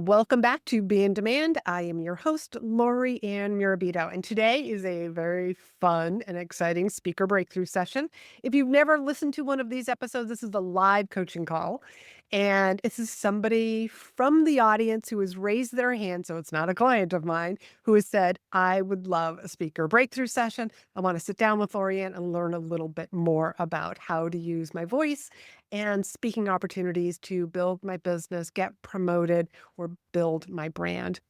Welcome back to Be in Demand. I am your host, Laurie-Ann Mirabito, and today is a very fun and exciting speaker breakthrough session. If you've never listened to one of these episodes, this is a live coaching call, and this is somebody from the audience who has raised their hand, so it's not a client of mine, who has said, I would love a speaker breakthrough session. I want to sit down with Laurie-Ann and learn a little bit more about how to use my voice and speaking opportunities to build my business, get promoted, or build my brand.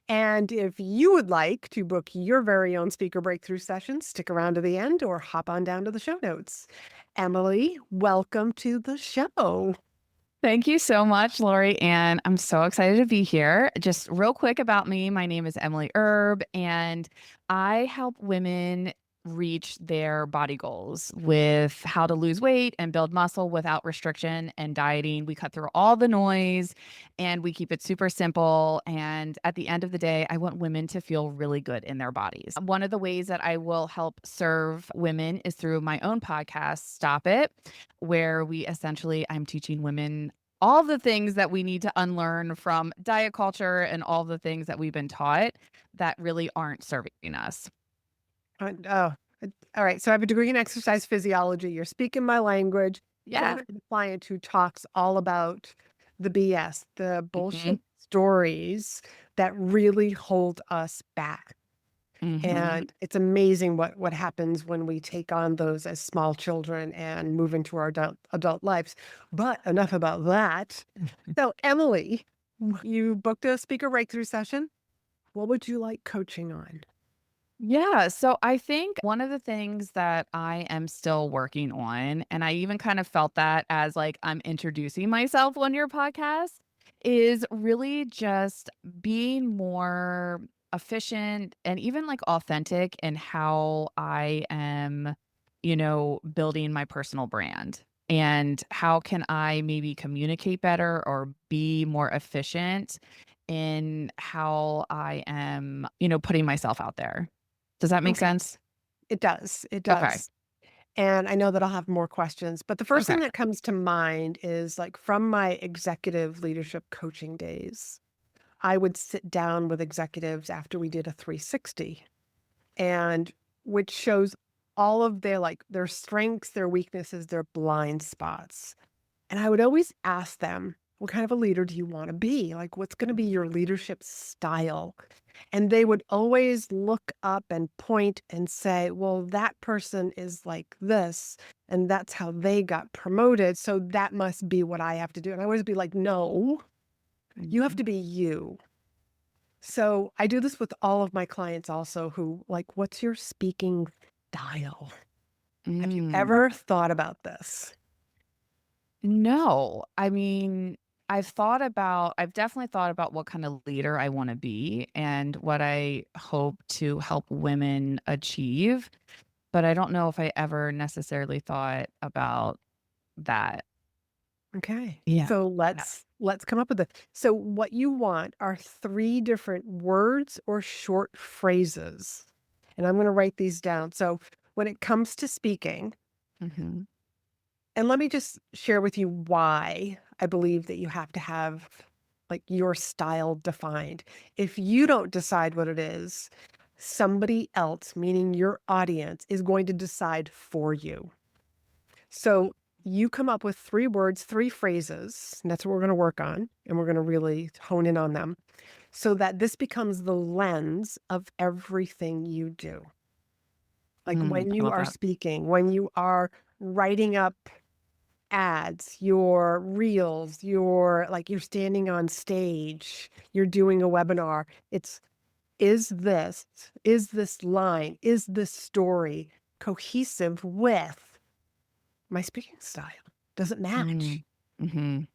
And if you would like to book your very own speaker breakthrough session, stick around to the end or hop on down to the show notes. Emily, welcome to the show. Thank you so much, Lori, and I'm so excited to be here. Just real quick about me, my name is Emily Erb, and I help women reach their body goals with how to lose weight and build muscle without restriction and dieting. We cut through all the noise and we keep it super simple. And at the end of the day, I want women to feel really good in their bodies. One of the ways that I will help serve women is through my own podcast, Stop It, where I'm teaching women all the things that we need to unlearn from diet culture and all the things that we've been taught that really aren't serving us. Uh, oh, all right. So I have a degree in exercise physiology. You're speaking my language. Yeah. Got a client who talks all about the BS, the Mhm. bullshit stories that really hold us back. Mhm. And it's amazing what happens when we take on those as small children and move into our adult lives. But enough about that. So, Emily, you booked a speaker breakthrough session. What would you like coaching on? Yeah, so I think one of the things that I am still working on, and I even kind of felt that as like I'm introducing myself on your podcast, is really just being more efficient and even like authentic in how I am, building my personal brand. And how can I maybe communicate better or be more efficient in how I am, putting myself out there? Does that make Okay. sense? It does. It Okay. does. And I know that I'll have more questions, but the first Okay. thing that comes to mind is like from my executive leadership coaching days, I would sit down with executives after we did a 360 and which shows all of their strengths, their weaknesses, their blind spots. And I would always ask them, what kind of a leader do you want to be? Like, what's going to be your leadership style? And they would always look up and point and say, well, that person is like this, and that's how they got promoted. So that must be what I have to do. And I always be like, no, you have Mhm. to be you. So I do this with all of my clients also who like, what's your speaking style? Have you Mm. ever thought about this? No. I mean, I've definitely thought about what kind of leader I wanna be and what I hope to help women achieve, but I don't know if I ever necessarily thought about that. Okay. Yeah. So Yeah. let's come up with it. So what you want are three different words or short phrases. And I'm going to write these down. So when it comes to speaking, Mhm. and let me just share with you why I believe that you have to have like your style defined. If you don't decide what it is, somebody else, meaning your audience, is going to decide for you. So you come up with three words, three phrases, and that's what we're going to work on. And we're going to really hone in on them so that this becomes the lens of everything you do. Like when I you love are that. speaking, when you are writing up ads, your reels, you're standing on stage, you're doing a webinar. It's is this line, is this story cohesive with my speaking style? Does it match? Mm. Mhm.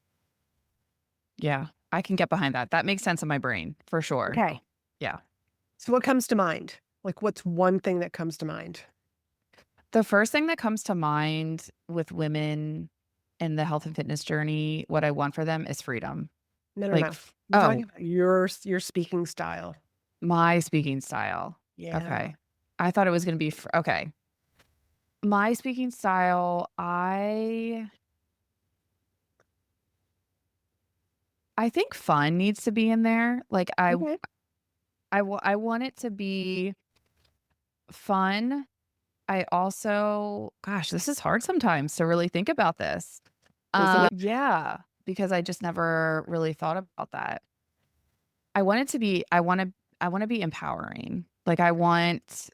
Yeah. I can get behind that. That makes sense in my brain for sure. Okay. Yeah. So what comes to mind? Like, what's one thing that comes to mind? The first thing that comes to mind with women in the health and fitness journey, what I want for them is freedom. No, no, Like, no. I'm talking about your speaking style. my speaking style. Yeah. Okay. I thought it was gonna be okay. My speaking style, I think fun needs to be in there. Like Okay. I want it to be fun. I also, gosh, this is hard sometimes to really think about this. Isn't it? Yeah, because I just never really thought about that. I want it to be I want to be empowering. Like I want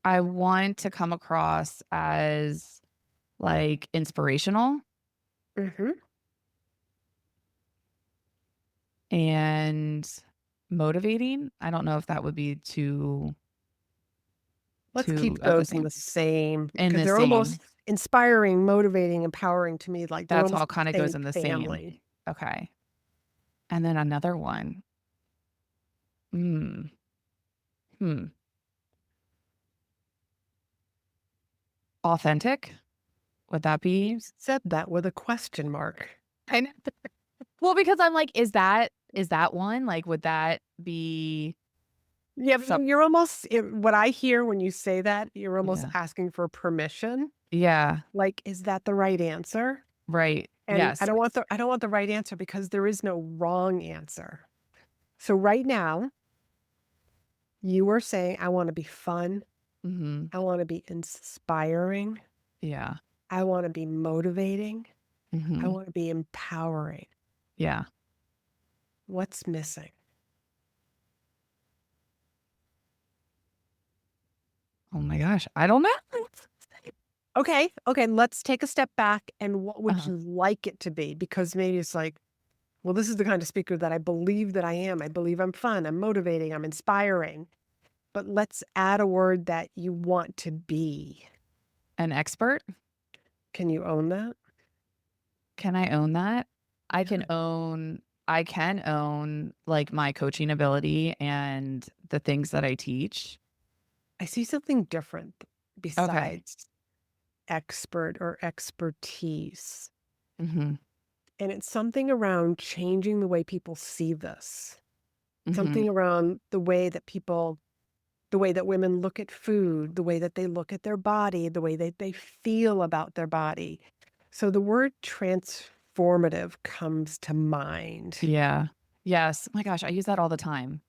to come across as like inspirational Hmm. and motivating. I don't know if that would be Let's too keep of the those in same the same in because the they're same. almost inspiring, motivating, empowering to me. Like they're That's almost all the kind of goes same in the same. family. Okay. And then another one. Hmm. Hmm. Authentic? Would that be? You said that with a question mark. I know. Well, because I'm like, is that one? Like, would that be Yeah, but some you're almost what I hear when you say that, you're almost yeah. asking for permission. Yeah. Like, is that the right answer? Right. And Yes. I don't want the right answer because there is no wrong answer. So right now, you are saying I want to be fun, Mhm. I want to be inspiring, Yeah. I want to be motivating, I Mhm. want to be empowering. Yeah. What's missing? Oh my gosh. I don't know. Okay, okay, let's take a step back and what would Uh-huh. you like it to be? Because maybe it's like, well, this is the kind of speaker that I believe that I am. I believe I'm fun, I'm motivating, I'm inspiring. But let's add a word that you want to be. An expert? Can you own that? Can I own that? I Yeah. can own I can own like my coaching ability and the things that I teach. I see something different Okay. besides expert or expertise. Mhm. And it's something around changing the way people see this. Mhm. Something around the way that women look at food, the way that they look at their body, the way that they feel about their body. So the word transformative comes to mind. Yeah. Yes. Oh my gosh, I use that all the time.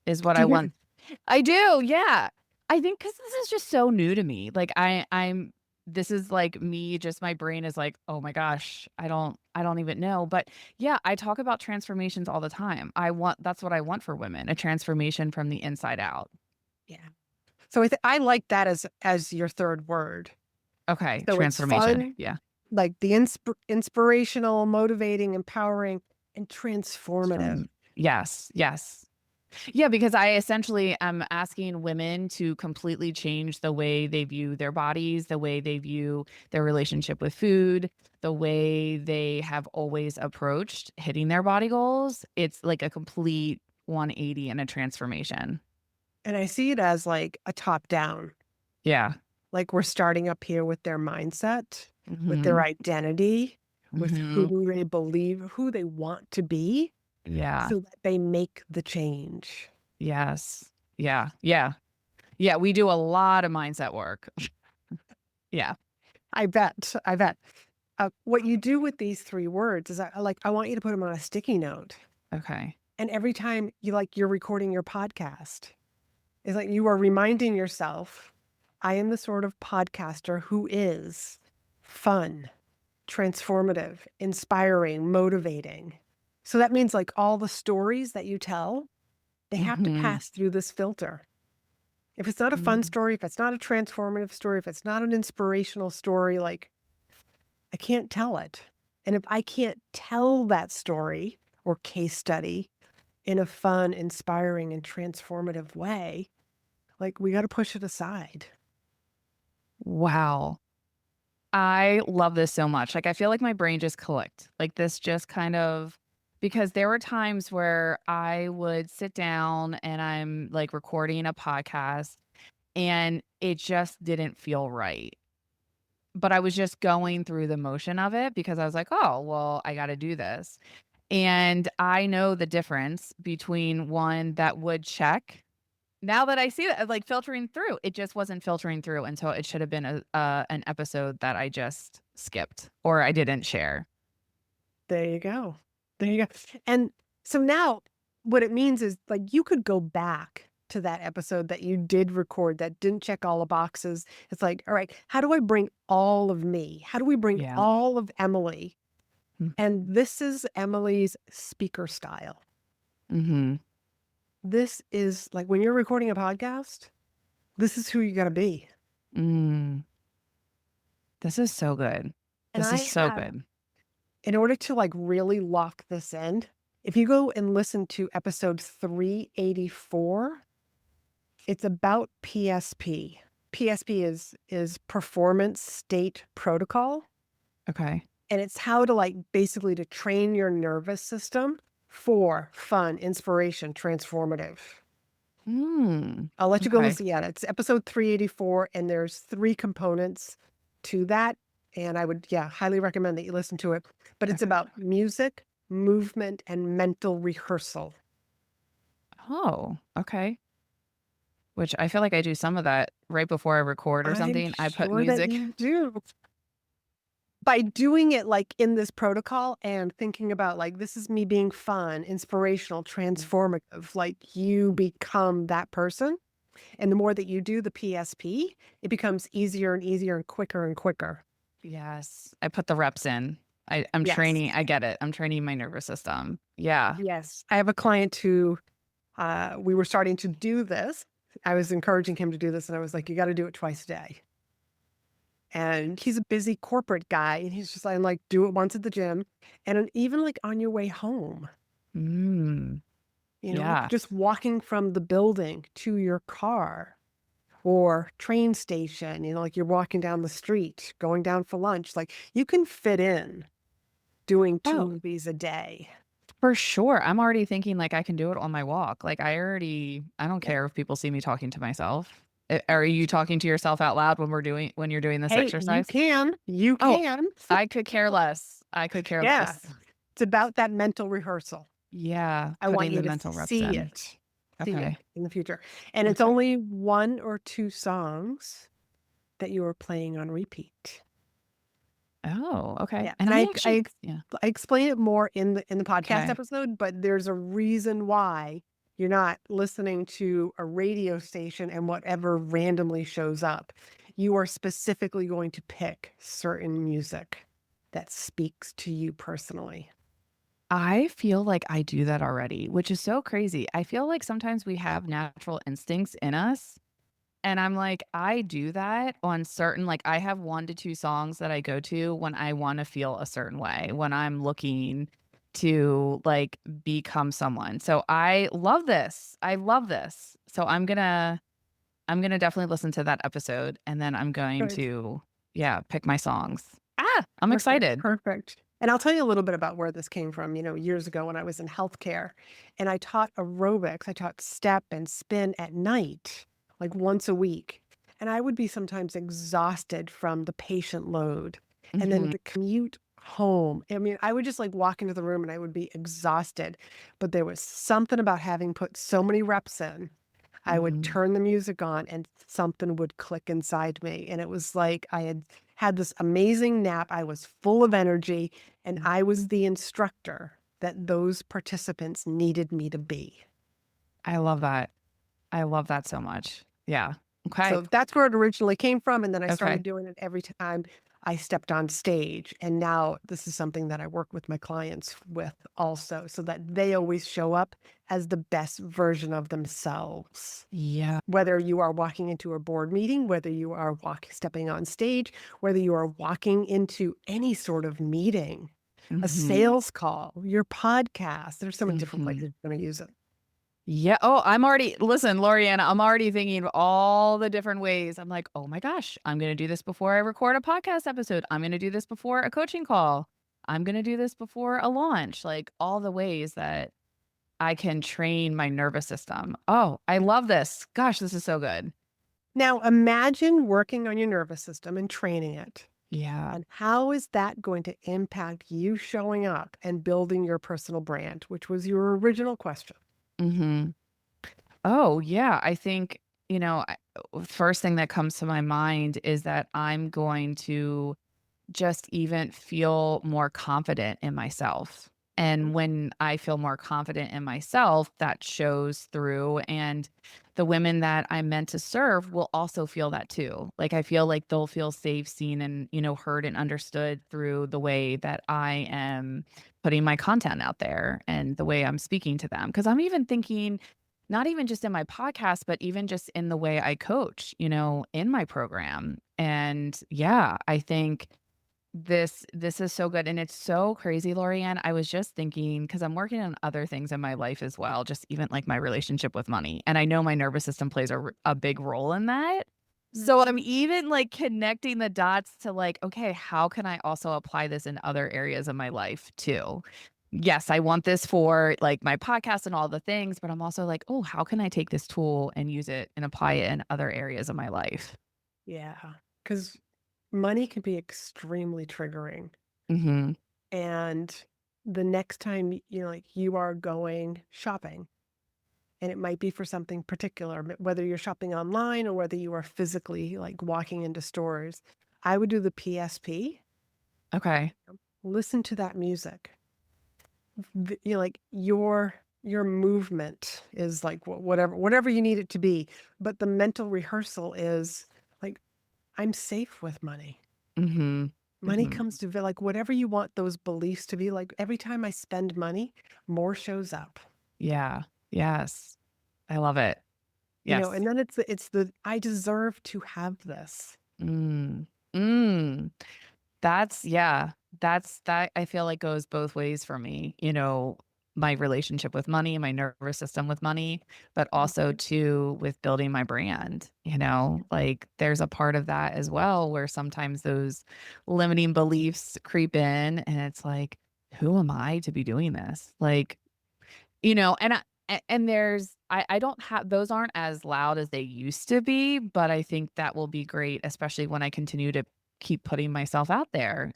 Is what Do I you? want. I do, yeah. I think because this is just so new to me. Like I'm this is like me, just my brain is like, "Oh my gosh, I don't even know." But yeah, I talk about transformations all the time. That's what I want for women, a transformation from the inside out. Yeah. So I like that as your third word. Okay, So it's transformation. fun, Yeah. like the inspirational, motivating, empowering, and transformative. Yes, yes. Yeah, because I essentially am asking women to completely change the way they view their bodies, the way they view their relationship with food, the way they have always approached hitting their body goals. It's like a complete 180 and a transformation. And I see it as like a top down. Yeah. Like we're starting up here with their mindset, with their Mhm. identity, with Mhm. who they believe, who they want to be, Yeah. so that they make the change. Yes. Yeah. Yeah. Yeah, we do a lot of mindset work. Yeah. I bet. I bet. What you do with these three words is I want you to put them on a sticky note. Okay. And every time you're recording your podcast, it's like you are reminding yourself, I am the sort of podcaster who is fun, transformative, inspiring, motivating. So that means like all the stories that you tell, they have to Mhm. pass through this filter. If it's not a fun Mhm. story, if it's not a transformative story, if it's not an inspirational story, like I can't tell it. And if I can't tell that story or case study in a fun, inspiring, and transformative way, like we got to push it aside. Wow. I love this so much. Like, I feel like my brain just clicked. Like, this just kind of because there were times where I would sit down and I'm like recording a podcast and it just didn't feel right. But I was just going through the motion of it because I was like, oh, well, I got to do this. And I know the difference between one that would check. Now that I see that, like filtering through, it just wasn't filtering through, and so it should have been an episode that I just skipped or I didn't share. There you go. There you go. And so now what it means is like you could go back to that episode that you did record that didn't check all the boxes. It's like, all right, how do I bring all of me? How do we bring Yeah. all of Emily? And this is Emily's speaker style. Mhm. This is like when you're recording a podcast, this is who you got to be. Mm. This is so good. And This I is so have, good. in order to like really lock this in, if you go and listen to episode 384, it's about PSP. PSP is performance state protocol, Okay. and it's how to like basically to train your nervous system for fun, inspiration, transformative. Mm. I'll let you go Okay. listen. Yeah, it's episode 384, and there's 3 components to that. And I would, yeah, highly recommend that you listen to it. But it's Okay. about music, movement, and mental rehearsal. Oh, okay. Which I feel like I do some of that right before I record or I'm something. I put sure that music. you do. By doing it like in this protocol and thinking about like, this is me being fun, inspirational, transformative, like you become that person. And the more that you do the PSP, it becomes easier and easier and quicker and quicker. Yes. I put the reps in. I'm Yes. training. I get it. I'm training my nervous system. Yeah. Yes. I have a client who we were starting to do this. I was encouraging him to do this, and I was like, you got to do it twice a day. And he's a busy corporate guy, and he's just like, do it once at the gym. And even like on your way home, Mm. like Yeah. just walking from the building to your car or train station, like you're walking down the street, going down for lunch, like you can fit in doing two Oh, of these a day. for sure. I'm already thinking like I can do it on my walk. Like I don't Yeah. care if people see me talking to myself. Are you talking to yourself out loud when you're doing this Hey, you exercise? can. You Oh, can. I could care less. I could care Yeah. less. It's about that mental rehearsal. Yeah, I want putting you the to mental reps see in. it, Okay. in the future. And it's Okay. only 1 or 2 songs that you are playing on repeat. Oh, okay. Yeah, And and I actually yeah. I explain it more in the podcast Okay. episode, but there's a reason why you're not listening to a radio station and whatever randomly shows up. You are specifically going to pick certain music that speaks to you personally. I feel like I do that already, which is so crazy. I feel like sometimes we have natural instincts in us. And I'm like, I do that on certain like I have 1 to 2 songs that I go to when I wanna feel a certain way, when I'm looking to, like, become someone. So I love this. I love this. So I'm gonna definitely listen to that episode, and then I'm going Good. to, yeah, pick my songs. I'm Perfect, excited. perfect. And I'll tell you a little bit about where this came from, years ago when I was in healthcare and I taught aerobics. I taught step and spin at night, like once a week. And I would be sometimes exhausted from the patient load. And then Mhm, the commute home. I mean, I would just like walk into the room and I would be exhausted. But there was something about having put so many reps in. I would mhm, turn the music on and something would click inside me. And it was like I had this amazing nap. I was full of energy and mm. I was the instructor that those participants needed me to be. I love that. I love that so much. Yeah. Okay. So that's where it originally came from. And then I started Okay. doing it every time I stepped on stage. And now this is something that I work with my clients with also, so that they always show up as the best version of themselves. Yeah. Whether you are walking into a board meeting, whether you are stepping on stage, whether you are walking into any sort of meeting, a Mhm, sales call, your podcast, there's so many different mhm. places you're going to use it. Yeah. Oh, I'm already listen, Laurie-Ann, I'm already thinking of all the different ways. I'm like, "Oh my gosh, I'm gonna do this before I record a podcast episode. I'm gonna do this before a coaching call. I'm gonna do this before a launch." Like, all the ways that I can train my nervous system. Oh, I love this. Gosh, this is so good. Now, imagine working on your nervous system and training it. Yeah. And how is that going to impact you showing up and building your personal brand, which was your original question? Mhm. Oh, yeah. I think, first thing that comes to my mind is that I'm going to just even feel more confident in myself. And when I feel more confident in myself, that shows through. And the women that I'm meant to serve will also feel that too. Like I feel like they'll feel safe, seen, and, heard and understood through the way that I am putting my content out there and the way I'm speaking to them. Cause I'm even thinking, not even just in my podcast, but even just in the way I coach, in my program. And yeah, I think this is so good, and it's so crazy, Laurie-Ann. I was just thinking because 'cause I'm working on other things in my life as well, just even, like, my relationship with money, and I know my nervous system plays a big role in that. Mm. So I'm even, like, connecting the dots to, like, okay, how can I also apply this in other areas of my life too? Yes, I want this for, like, my podcast and all the things, but I'm also like, "Oh, how can I take this tool and use it and apply it in other areas of my life?" Yeah, because money can be extremely triggering, Mhm. and the next time, like, you are going shopping, and it might be for something particular, whether you're shopping online or whether you are physically, like, walking into stores, I would do the PSP, Okay. listen to that music. Like, your movement is, like, whatever you need it to be, but the mental rehearsal is, like, "I'm safe with money." Mhm. Money Mhm. comes to like, whatever you want those beliefs to be, like, every time I spend money, more shows up, Yeah. Yes. I love it. and Yes. then it's the, "I deserve to have this." Mm. Mm. That's yeah. That I feel like goes both ways for me, my relationship with money, my nervous system with money, but also Mhm. too with building my brand, like there's a part of that as well where sometimes those limiting beliefs creep in and it's like, who am I to be doing this? Like, and and I don't have those aren't as loud as they used to be, but I think that will be great, especially when I continue to keep putting myself out there,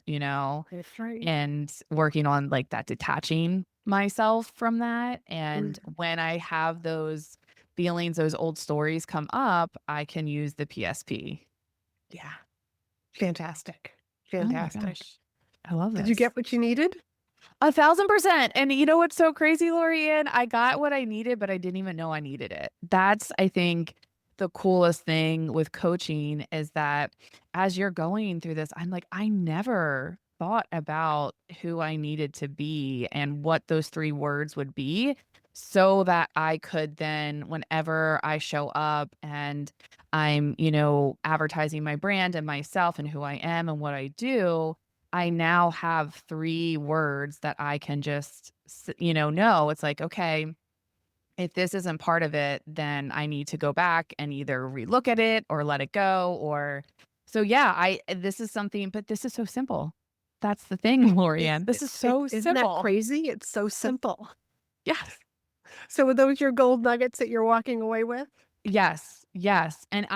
That's right. and working on like that detaching myself from that. And Mhm. when I have those feelings, those old stories come up, I can use the PSP. Yeah. Fantastic. Oh my Fantastic. gosh. I love Did you this. get what you needed? 1,000%. And you know what's so crazy, Laurie-Ann? I got what I needed, but I didn't even know I needed it. That's, I think, the coolest thing with coaching is that as you're going through this, I'm like, I never thought about who I needed to be and what those 3 words would be so that I could then, whenever I show up and I'm, advertising my brand and myself and who I am and what I do, I now have 3 words that I can just know. It's like, "Okay, if this isn't part of it, then I need to go back and either relook at it or let it go," or so, yeah, this is something but this is so simple. That's the thing, Lorianne. This is so Isn't that simple. crazy? It's so simple. Yes. So are those your gold nuggets that you're walking away with? Yes, yes, and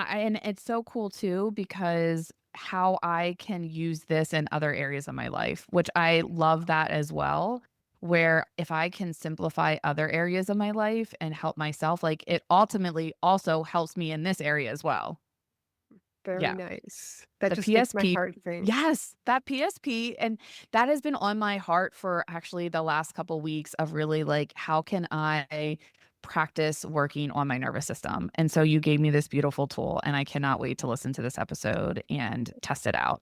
it's so cool too because how I can use this in other areas of my life, which I love that as well, where if I can simplify other areas of my life and help myself, like, it ultimately also helps me in this area as well. Very Yeah. nice. That The just makes my PSP heart sing. yes, that PSP, and that has been on my heart for actually the last couple weeks of really, like, how can I practice working on my nervous system? And so you gave me this beautiful tool, and I cannot wait to listen to this episode and test it out.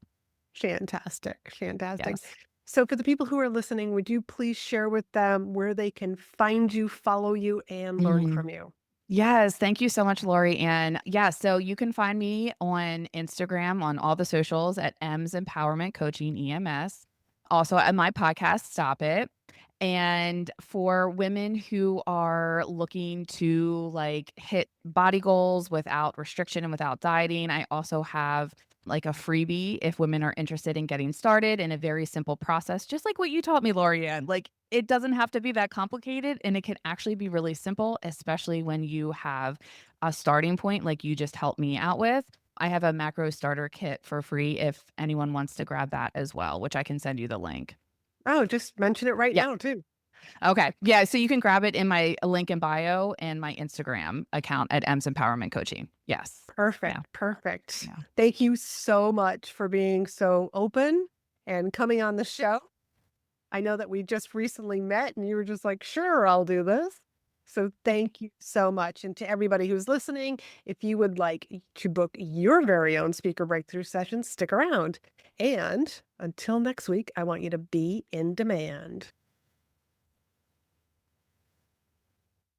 Fantastic, fantastic. Yes. So for the people who are listening, would you please share with them where they can find you, follow you, and learn Mhm. from you? Yes, thank you so much, Lori. And yeah, so you can find me on Instagram on all the socials at M's Empowerment Coaching EMS. Also at my podcast, Stop It. And for women who are looking to like hit body goals without restriction and without dieting, I also have like a freebie if women are interested in getting started in a very simple process, just like what you taught me, Lorianne. Like it doesn't have to be that complicated and it can actually be really simple, especially when you have a starting point like you just helped me out with. I have a macro starter kit for free if anyone wants to grab that as well, which I can send you the link. Oh, just mention it right Yeah. now too. Okay. Yeah. So you can grab it in my link in bio and my Instagram account at M's Empowerment Coaching. Yes. Yeah. Perfect, perfect. Yeah. Thank you so much for being so open and coming on the show. I know that we just recently met and you were just like, sure, I'll do this. So thank you so much. And to everybody who's listening, if you would like to book your very own speaker breakthrough session, stick around. And until next week, I want you to be in demand.